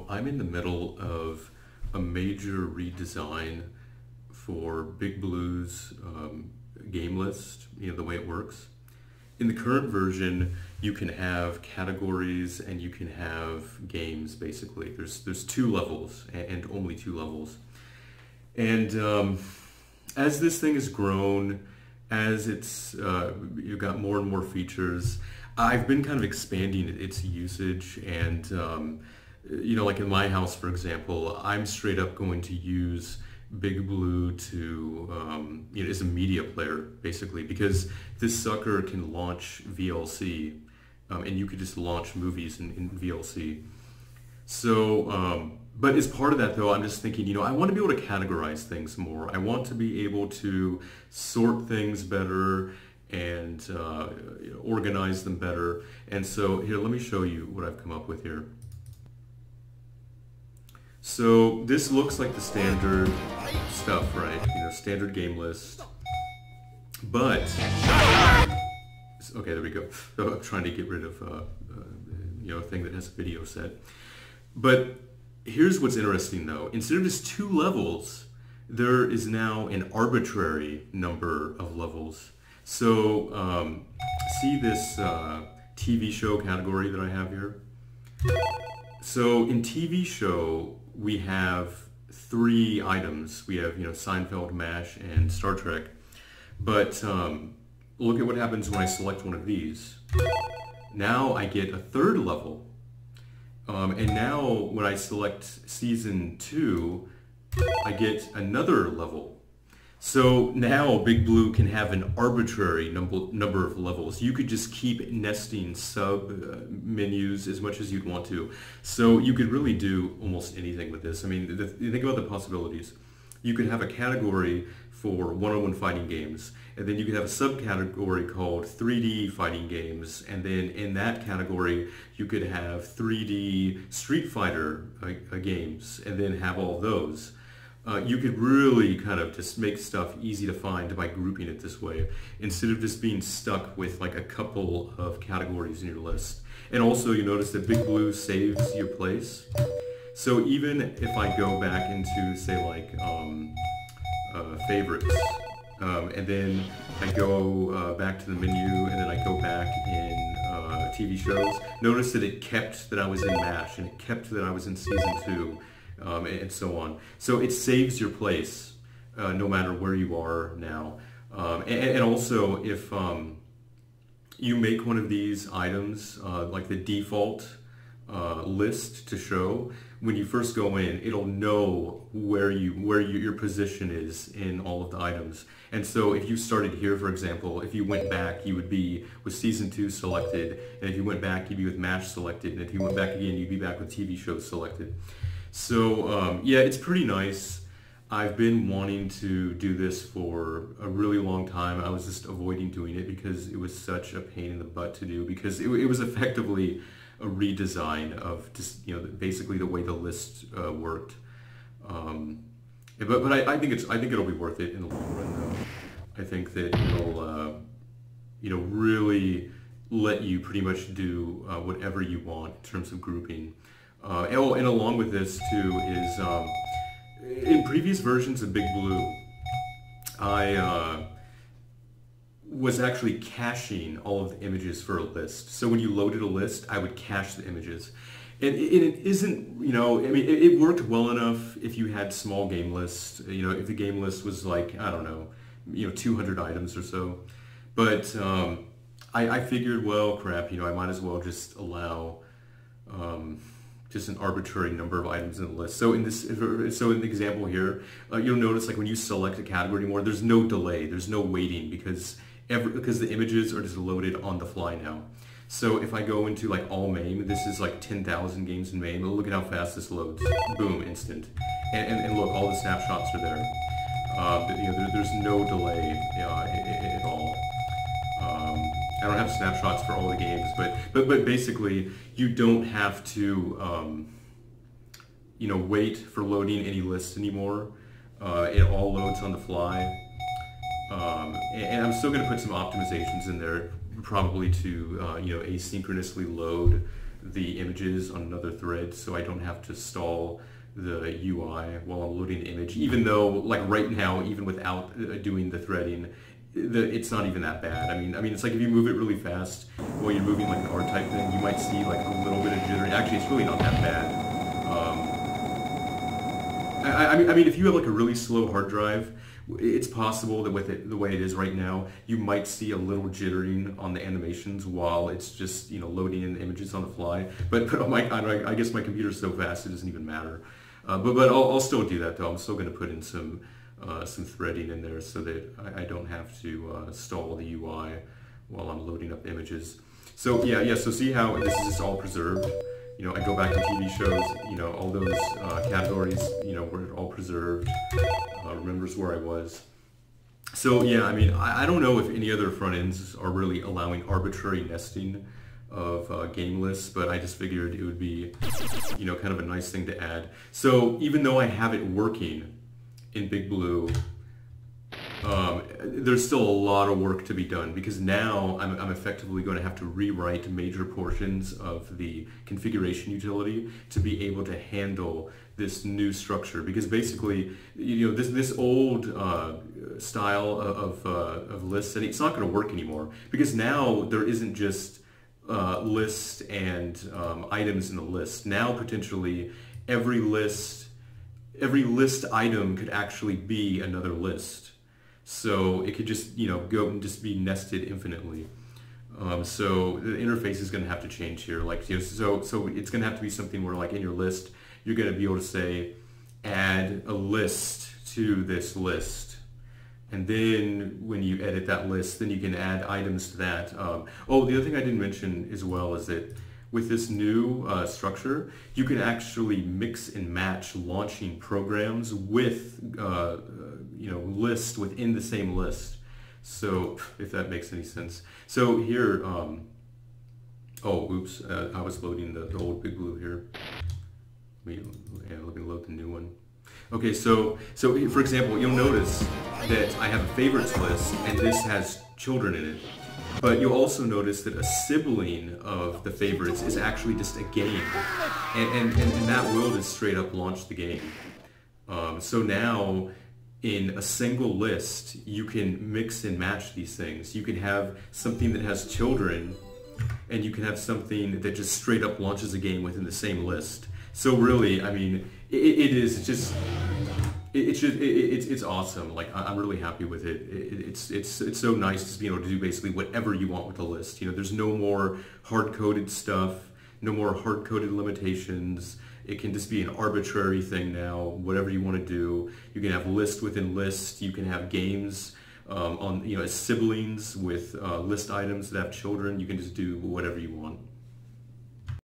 I'm in the middle of a major redesign for Big Blue's game list, the way it works. In the current version, you can have categories and you can have games, basically. There's two levels and only two levels. And as this thing has grown, as you've got more and more features, I've been kind of expanding its usage, and like in my house, for example, I'm straight up going to use Big Blue to as a media player, basically, because this sucker can launch VLC, and you could just launch movies in VLC. So, but as part of that, though, I'm just thinking, I want to be able to categorize things more. I want to be able to sort things better and organize them better. And so here, let me show you what I've come up with here. So this looks like the standard stuff, right? Standard game list. But, okay, there we go. So I'm trying to get rid of a thing that has a video set. But here's what's interesting, though. Instead of just two levels, there is now an arbitrary number of levels. So see this TV show category that I have here? So in TV show, we have three items. We have, Seinfeld, MASH, and Star Trek. But look at what happens when I select one of these. Now I get a third level. And now when I select season 2, I get another level. So now Big Blue can have an arbitrary number of levels. You could just keep nesting sub-menus as much as you'd want to. So you could really do almost anything with this. I mean, think about the possibilities. You could have a category for one-on-one fighting games, and then you could have a subcategory called 3D fighting games, and then in that category you could have 3D Street Fighter games, and then have all those. You could really kind of just make stuff easy to find by grouping it this way, instead of just being stuck with like a couple of categories in your list. And also you notice that Big Blue saves your place. So even if I go back into, say, like favorites, and then I go back to the menu, and then I go back in TV shows, notice that it kept that I was in MASH, and it kept that I was in season 2. And so on. So it saves your place no matter where you are now. And also, if you make one of these items like the default list to show, when you first go in, it'll know where your position is in all of the items. And so if you started here, for example, if you went back, you would be with season 2 selected, and if you went back, you'd be with MASH selected, and if you went back again, you'd be back with TV shows selected. So yeah, it's pretty nice. I've been wanting to do this for a really long time. I was just avoiding doing it because it was such a pain in the butt to do, because it was effectively a redesign of just, basically the way the list worked. But I think it'll be worth it in the long run, though. I think that it'll really let you pretty much do whatever you want in terms of grouping. And along with this too is, in previous versions of Big Blue, I was actually caching all of the images for a list. So when you loaded a list, I would cache the images. And it isn't, I mean, it worked well enough if you had small game lists, if the game list was like, I don't know, 200 items or so. But I figured, well, crap, I might as well just allow just an arbitrary number of items in the list. So in the example here, you'll notice, like, when you select a category anymore, there's no delay, there's no waiting, because the images are just loaded on the fly now. So if I go into like all MAME, this is like 10,000 games in MAME. Look at how fast this loads. Boom, instant. And look, all the snapshots are there. There's no delay at all. I don't have snapshots for all the games, but basically you don't have to wait for loading any lists anymore. It all loads on the fly. And I'm still going to put some optimizations in there, probably to asynchronously load the images on another thread, so I don't have to stall the UI while I'm loading the image, even though, like right now, even without doing the threading, it's not even that bad. I mean, it's like if you move it really fast while you're moving like an R-type thing, you might see like a little bit of jittering. Actually, it's really not that bad. I mean, if you have like a really slow hard drive, it's possible that with it the way it is right now, you might see a little jittering on the animations while it's just, you know, loading in the images on the fly. But oh my God, I guess my computer's so fast it doesn't even matter. But I'll still do that though. I'm still going to put in some threading in there so that I don't have to stall the UI while I'm loading up images. So yeah. So see how this is just all preserved. You know, I go back to TV shows. You know, all those categories. You know, were all preserved. Remembers where I was. So yeah, I mean, I don't know if any other front ends are really allowing arbitrary nesting of game lists, but I just figured it would be, you know, kind of a nice thing to add. So even though I have it working in Big Blue, there's still a lot of work to be done, because now I'm effectively going to have to rewrite major portions of the configuration utility to be able to handle this new structure. Because basically, you know, this old style of list setting, it's not going to work anymore, because now there isn't just list and items in the list. Now potentially every list item could actually be another list. So it could just, you know, go and just be nested infinitely. So the interface is going to have to change here. Like, you know, so it's going to have to be something where, like, in your list, you're going to be able to say, add a list to this list. And then when you edit that list, then you can add items to that. Oh, the other thing I didn't mention as well is that with this new structure, you can actually mix and match launching programs with you know, lists within the same list. So if that makes any sense. So here, oh, oops, I was loading the old Big Blue here. Let me load the new one. Okay, so for example, you'll notice that I have a favorites list, and this has children in it. But you'll also notice that a sibling of the favorites is actually just a game. And that will just straight up launch the game. So now, in a single list, you can mix and match these things. You can have something that has children, and you can have something that just straight up launches a game within the same list. So really, I mean, it's awesome. Like, I'm really happy with it. It's so nice just being able to do basically whatever you want with a list. You know, there's no more hard-coded stuff, no more hard-coded limitations. It can just be an arbitrary thing now, whatever you want to do. You can have list within list. You can have games on, you know, as siblings with list items that have children. You can just do whatever you want.